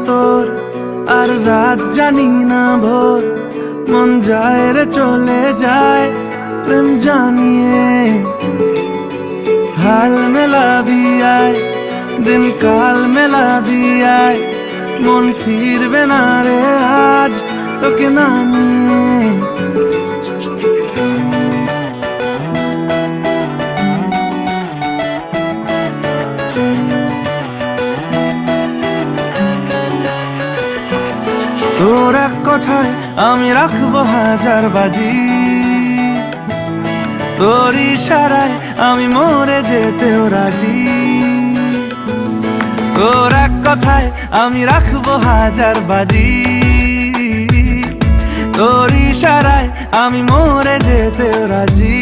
তোর, আর রাত জানি না ভোর, মন যায় রে চলে যায় প্রেম জানিয়ে। हाल मेला भी आए, दिन काल मेला भी आए, मन फिरबे ना रे आज তোকে না নিয়ে। তোর এক কথায় আমি রাখবো হাজার বাজি, তোর ইশারায় আমি মরে যেতেও রাজি। তোর এক কথায় আমি রাখবো হাজার বাজি, তোর ইশারায় আমি মরে যেতেও রাজি।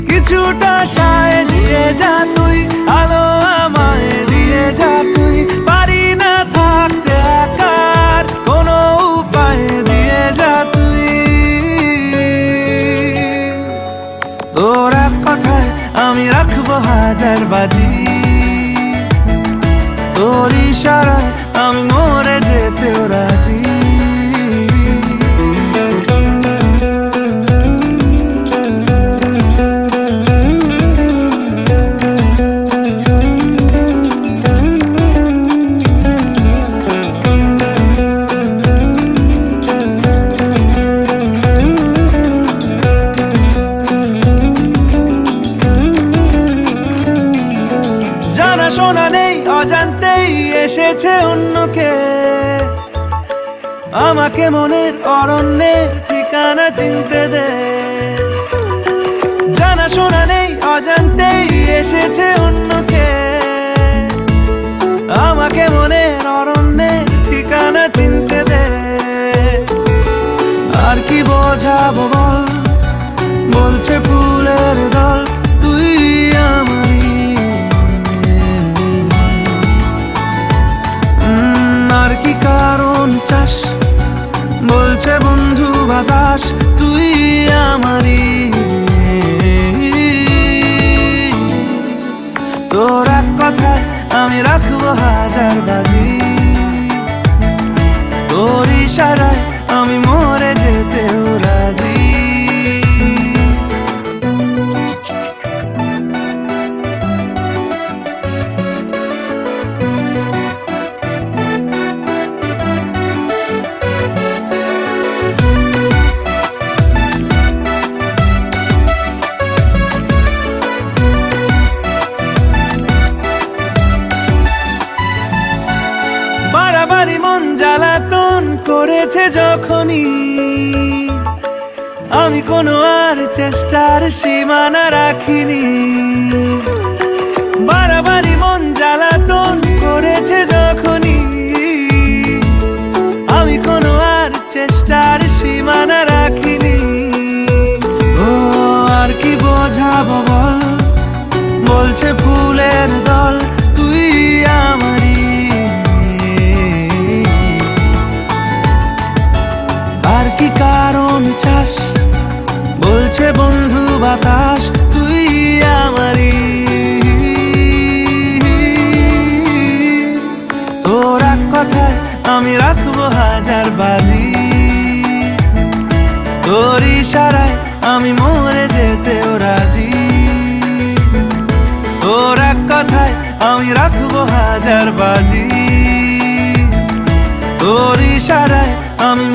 কিছুটা সায় দিয়ে যা তুই, আলো আমায় দিয়ে যা তুই, পারি না থাকতে একার কোনো উপায় দিয়ে যা তুই। তোর এক কথায় আমি রাখবো হাজার বাজি, তোর ইশারায় আমি মরে যেতেও রাজি। শোনা নেই অজান্তেই এসেছে অন্যকে, আমাকে মনের অরণ্যের ঠিকানা চিনতে দে। জানা শোনা নেই অজান্তেই এসেছে অন্যকে, আমাকে মনের অরণ্যের ঠিকানা চিনতে দে। আর কি বোঝাবো বল, বলছে ফুলের দল তুই আমারই। আর কি কারণ চাস, বলছে বন্ধু বাতাস তুই আমারই। তোর এক কথায় আমি রাখবো হাজার বাজি, তোর ইশারায় আমি মরে যেতেও রাজি। বাড়াবাড়ি মন জ্বালাতন করেছে যখনই, আমি কোনো আর চেষ্টার সীমানা রাখিনি। বাড়াবাড়ি মন জ্বালাতন করেছে যখনই, আমি কোনো আর চেষ্টার সীমানা রাখিনি। ও আর কি বোঝাবো বল, বলছে ফুলের দল তুই আমারই। আর কি কারণ চাস, বলছে বন্ধু বাতাস তুই আমারই। তোর এক কথায় আমি রাখবো হাজার বাজি, তোর ইশারায় আমি মরে যেতেও রাজি। তোর এক কথায় আমি রাখবো হাজার বাজি, তোর ইশারায় আমি